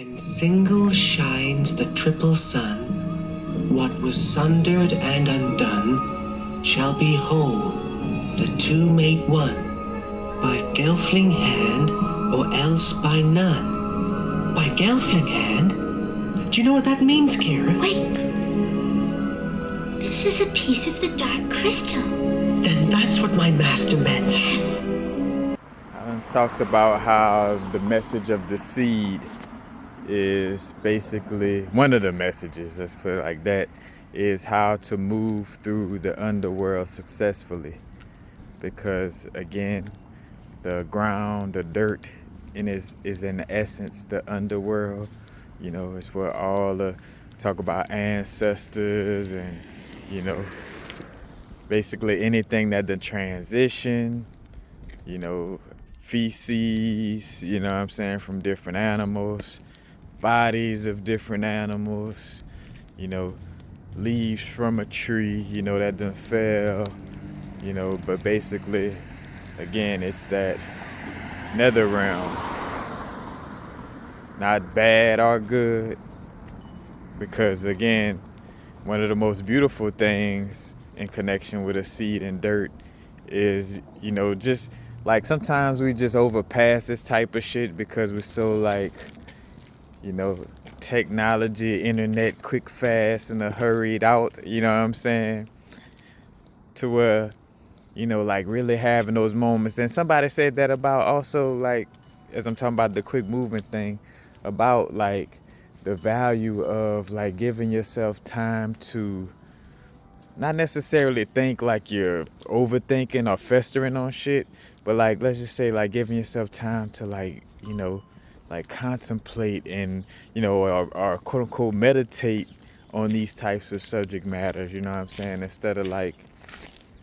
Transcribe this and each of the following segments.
And single shines the triple sun. What was sundered and undone shall be whole, the two make one. By Gelfling hand, or else by none. By Gelfling hand? Do you know what that means, Kira? Wait. This is a piece of the dark crystal. Then that's what my master meant. Yes. I talked about how the message of the seed is basically, one of the messages, let's put it like that, is how to move through the underworld successfully. Because again, the ground, the dirt, is in essence the underworld. You know, it's where all the talk about ancestors and, you know, basically anything that the transition, you know, feces, you know what I'm saying, from different animals, bodies of different animals, you know, leaves from a tree, you know, that done fell, you know, but basically, again, it's that nether realm. Not bad or good, because again, one of the most beautiful things in connection with a seed and dirt is, you know, just like sometimes we just overpass this type of shit because we're so like, you know, technology, internet, quick, fast, and a hurried out, you know what I'm saying? To where, you know, like really having those moments. And somebody said that about also, like, as I'm talking about the quick moving thing, about like the value of like giving yourself time to not necessarily think like you're overthinking or festering on shit, but like, let's just say like giving yourself time to like, you know, like contemplate and, you know, or quote unquote meditate on these types of subject matters, you know what I'm saying? Instead of like,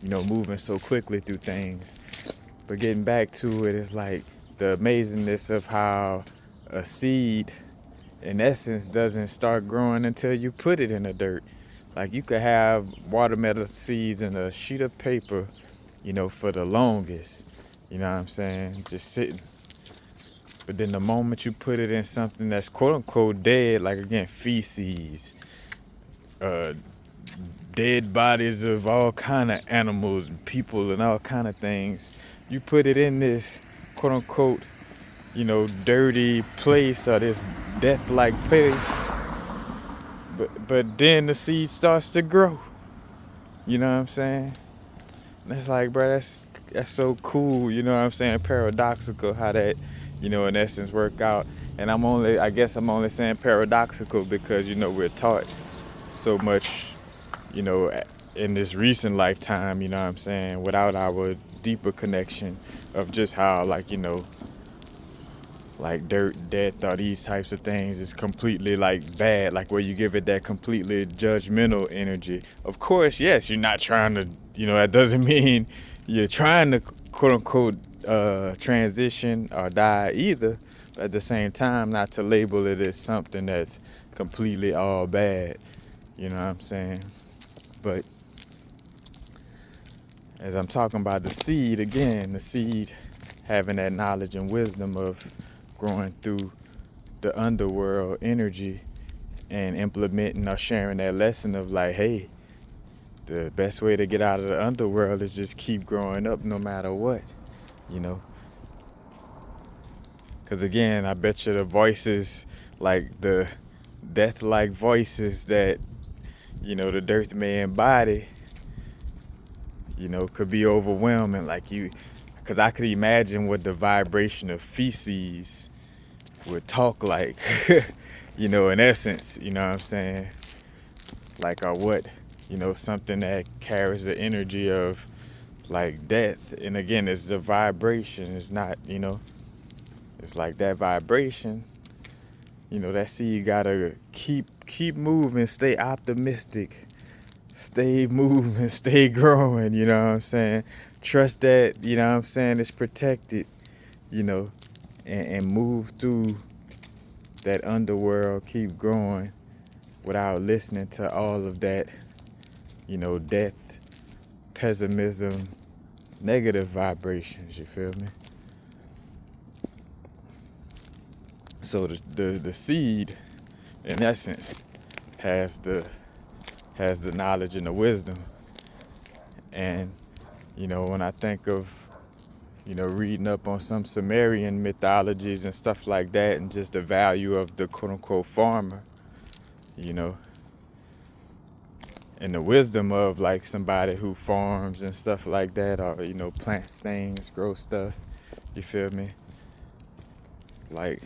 you know, moving so quickly through things. But getting back to it is like the amazingness of how a seed, in essence, doesn't start growing until you put it in the dirt. Like you could have watermelon seeds in a sheet of paper, you know, for the longest, you know what I'm saying, just sitting. But then the moment you put it in something that's quote unquote dead, like again, feces, dead bodies of all kind of animals and people and all kind of things, you put it in this quote unquote, you know, dirty place or this death-like place, but then the seed starts to grow, you know what I'm saying? And it's like, bro, that's so cool, you know what I'm saying? Paradoxical how that, you know, in essence work out. And I guess I'm only saying paradoxical because, you know, we're taught so much, you know, in this recent lifetime, you know what I'm saying, without our deeper connection of just how, like, you know, like dirt, death, or these types of things is completely like bad, like where you give it that completely judgmental energy. Of course, yes, you're not trying to, you know, that doesn't mean you're trying to quote unquote transition or die either. But at the same time, not to label it as something that's completely all bad, you know what I'm saying? But as I'm talking about the seed, again, the seed having that knowledge and wisdom of growing through the underworld energy and implementing or sharing that lesson of like, hey, the best way to get out of the underworld is just keep growing up no matter what, you know? Because again, I bet you the voices, like the death-like voices that, you know, the dirt may embody, you know, could be overwhelming. Like you, because I could imagine what the vibration of feces would talk like, you know, in essence, you know what I'm saying? Like, or what, you know, something that carries the energy of like death. And again, it's the vibration. It's not, you know, it's like that vibration, you know, that seed gotta keep moving, stay optimistic, stay moving, stay growing, you know what I'm saying? Trust that, you know what I'm saying, it's protected, you know, and move through that underworld, keep growing without listening to all of that, you know, death, pessimism, negative vibrations, you feel me? So the seed, in essence, has the knowledge and the wisdom. And when I think of reading up on some Sumerian mythologies and stuff like that, and just the value of the quote unquote farmer, and the wisdom of like somebody who farms and stuff like that, or plants things, grow stuff, you feel me? Like,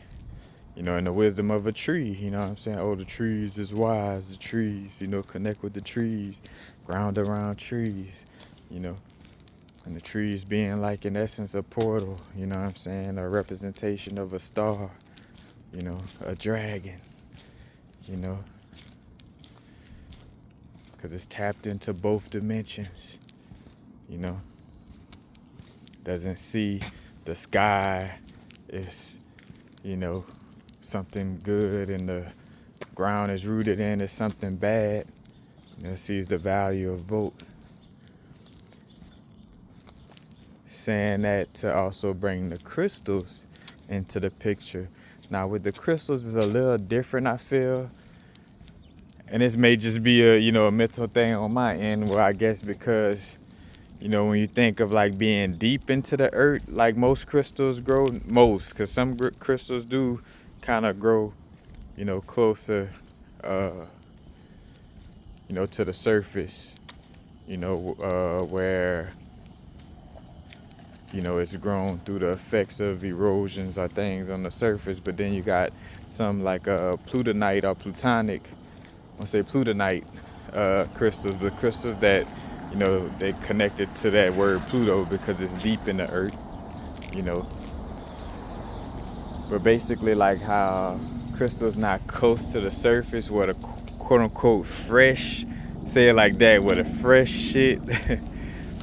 and the wisdom of a tree, you know what I'm saying? Oh, the trees is wise, the trees, connect with the trees, ground around trees, and the trees being like, in essence, a portal, you know what I'm saying? A representation of a star, a dragon, because it's tapped into both dimensions, doesn't see the sky is, something good, and the ground is rooted in is something bad. Sees the value of both. Saying that to also bring the crystals into the picture. Now with the crystals is a little different, I feel. And this may just be a mental thing on my end, where I guess because when you think of like being deep into the earth, like most crystals grow, because some crystals do kind of grow, closer, to the surface, where, it's grown through the effects of erosions or things on the surface. But then you got some like plutonite or plutonic, I say plutonite crystals, but crystals that, they connected to that word Pluto because it's deep in the earth, But basically like how crystals not close to the surface, where the quote unquote fresh, say it like that, where the fresh shit,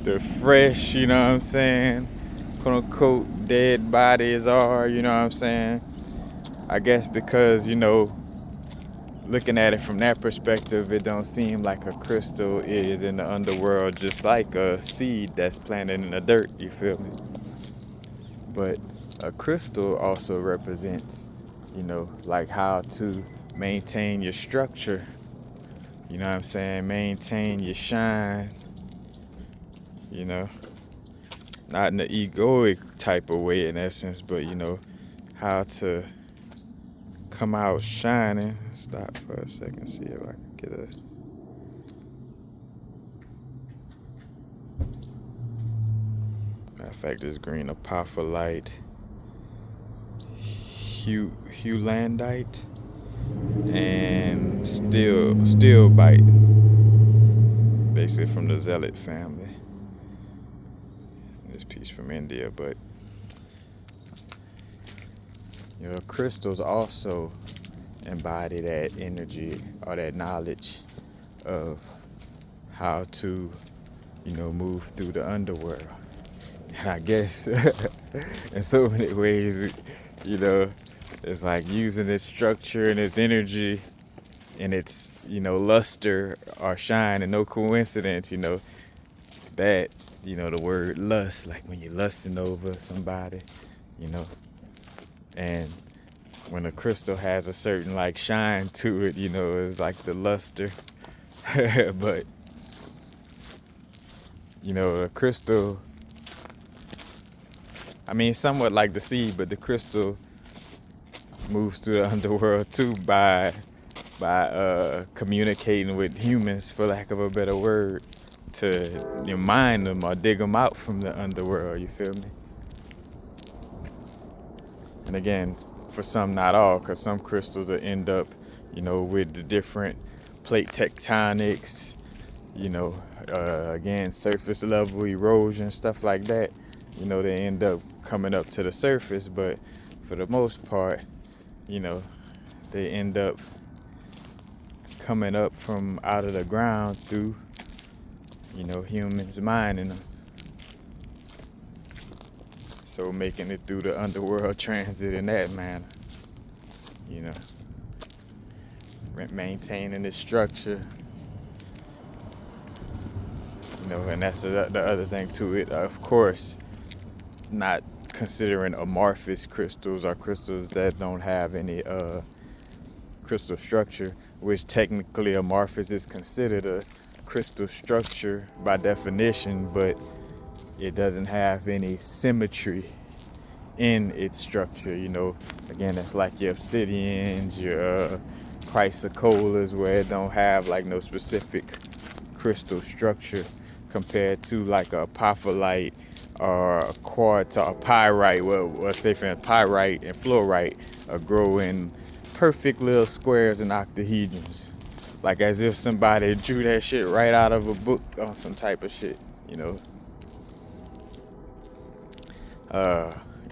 the fresh, you know what I'm saying, quote unquote dead bodies are, you know what I'm saying? I guess because, looking at it from that perspective, it don't seem like a crystal is in the underworld, just like a seed that's planted in the dirt, you feel me? But a crystal also represents, like how to maintain your structure, you know what I'm saying? Maintain your shine, not in the egoic type of way in essence, but, how to come out shining. Stop for a second, see if I can get a... Matter of fact, this green apophyllite, Hewlandite, and steel bite, basically from the zealot family. This piece from India, but crystals also embody that energy or that knowledge of how to, move through the underworld. And I guess in so many ways, it's like using its structure and its energy and its, luster or shine, and no coincidence, that, the word lust, like when you're lusting over somebody, and when a crystal has a certain like shine to it, it's like the luster. But, a crystal, I mean, somewhat like the seed, but the crystal moves through the underworld too by communicating with humans, for lack of a better word, to mine them or dig them out from the underworld, you feel me? And again, for some, not all, because some crystals will end up, with the different plate tectonics, again, surface level erosion, stuff like that. They end up coming up to the surface, but for the most part, they end up coming up from out of the ground through, humans mining them. So making it through the underworld transit in that manner, maintaining its structure, and that's the other thing to it. Of course, not considering amorphous crystals or crystals that don't have any crystal structure, which technically amorphous is considered a crystal structure by definition, but it doesn't have any symmetry in its structure. Again, that's like your obsidians, your chrysocolas, where it don't have like no specific crystal structure, compared to like a apophyllite or a quartz or a pyrite. Well, say for pyrite and fluorite grow in perfect little squares and octahedrons, like as if somebody drew that shit right out of a book on some type of shit,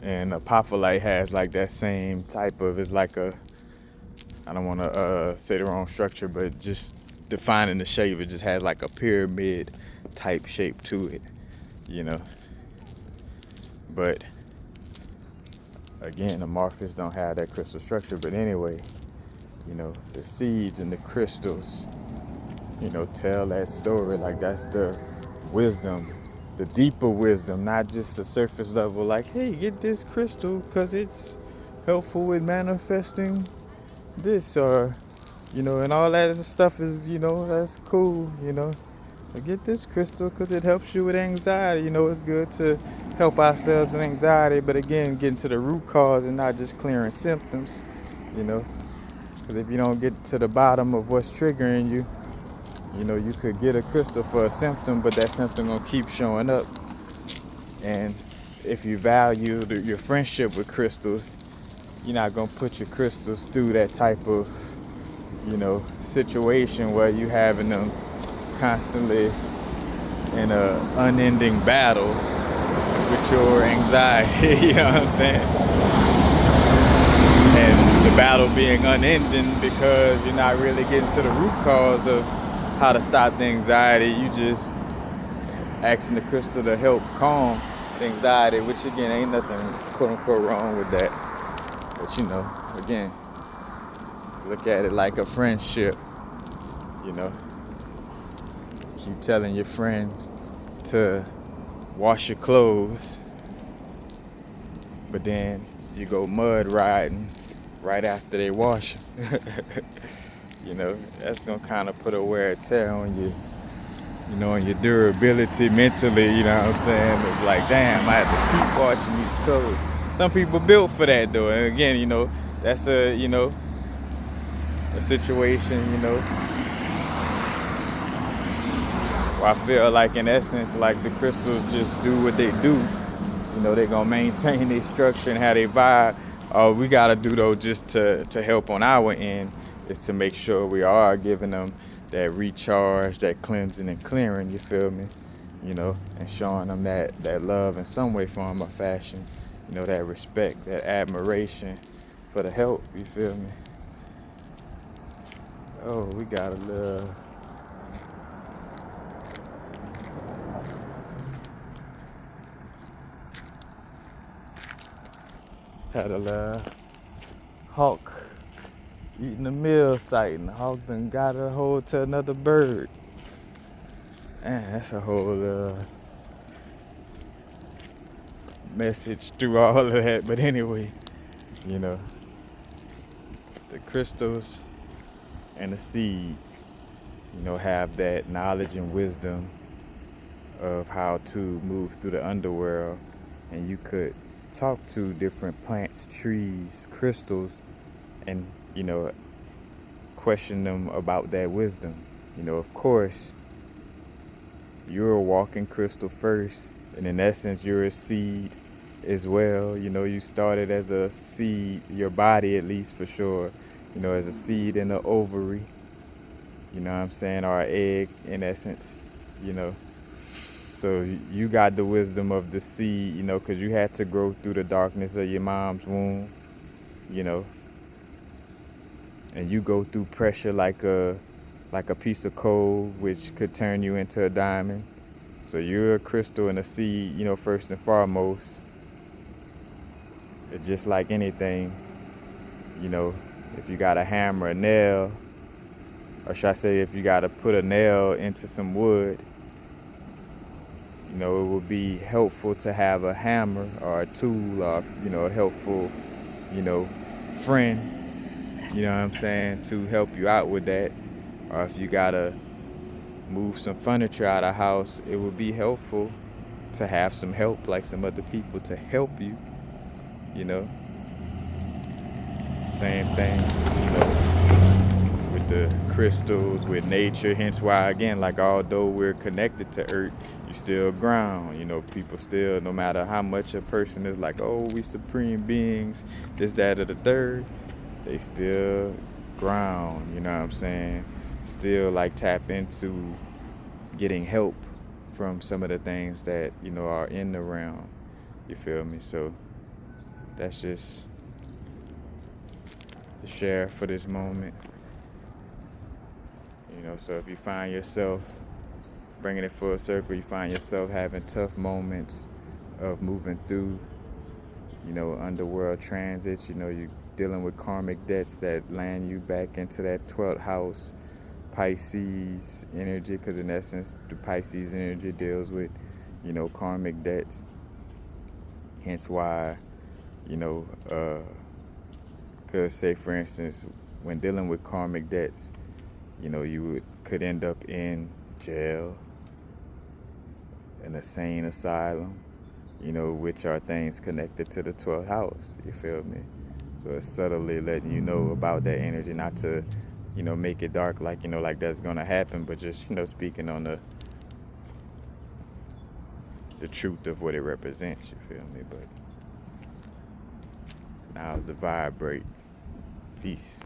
and apophyllite has like that same type of, it's like I don't want to say the wrong structure, but just defining the shape, it just has like a pyramid type shape to it, but again, amorphous don't have that crystal structure. But anyway, the seeds and the crystals, tell that story. Like, that's the wisdom, the deeper wisdom, not just the surface level, like, hey, get this crystal because it's helpful with manifesting this, or, and all that stuff is, that's cool, get this crystal because it helps you with anxiety. It's good to help ourselves with anxiety, but again, getting to the root cause and not just clearing symptoms, because if you don't get to the bottom of what's triggering you, you could get a crystal for a symptom, but that symptom gonna keep showing up. And if you value your friendship with crystals, you're not gonna put your crystals through that type of, situation where you having them constantly in a unending battle with your anxiety. You know what I'm saying? And the battle being unending because you're not really getting to the root cause of how to stop the anxiety. You just asking the crystal to help calm the anxiety, which again ain't nothing quote unquote wrong with that. But again, look at it like a friendship. Keep telling your friend to wash your clothes, but then you go mud riding right after they wash them. That's gonna kind of put a wear and tear on you, on your durability mentally. You know what I'm saying? It's like, damn, I have to keep washing these clothes. Some people built for that though, and again, that's a situation, I feel like in essence, like the crystals just do what they do. They're gonna maintain their structure and how they vibe. All we gotta do though, just to help on our end, is to make sure we are giving them that recharge, that cleansing and clearing, you feel me? And showing them that love in some way, form, or fashion. That respect, that admiration for the help, you feel me? Oh, we got a little... Had a little hawk eating a meal site, and the hawk done got a hold to another bird. Man, that's a whole message through all of that. But anyway, the crystals and the seeds, have that knowledge and wisdom of how to move through the underworld, and you could talk to different plants, trees, crystals, and question them about that wisdom. Of course, you're a walking crystal first, and in essence you're a seed as well. You started as a seed, your body at least for sure, as a seed in the ovary, or an egg in essence, So you got the wisdom of the seed, because you had to grow through the darkness of your mom's womb, and you go through pressure like a piece of coal, which could turn you into a diamond. So you're a crystal and a seed, first and foremost. It's just like anything, if you got a hammer, a nail, or should I say if you got to put a nail into some wood, You know, it would be helpful to have a hammer or a tool or, you know, a helpful, you know, friend, you know what I'm saying, to help you out with that. Or if you gotta move some furniture out of the house, it would be helpful to have some help, like some other people to help you, you know. Same thing, you know, with the crystals, with nature. Hence why, again, like although we're connected to Earth, you still ground. You know, people still, no matter how much a person is like, oh, we supreme beings, this, that, or the third, they still ground. You know what I'm saying? Still like tap into getting help from some of the things that, you know, are in the realm. You feel me? So that's just to share for this moment. You know, so if you find yourself bringing it full circle, you find yourself having tough moments of moving through, you know, underworld transits, you know, you dealing with karmic debts that land you back into that 12th house Pisces energy, because in essence the Pisces energy deals with, you know, karmic debts. Hence why, you know, because say for instance, when dealing with karmic debts, you know, you could end up in jail, an insane asylum, you know, which are things connected to the 12th house. You feel me? So it's subtly letting you know about that energy, not to, you know, make it dark like, you know, like that's gonna happen, but just, you know, speaking on the truth of what it represents. You feel me? But now's the vibrate. Peace.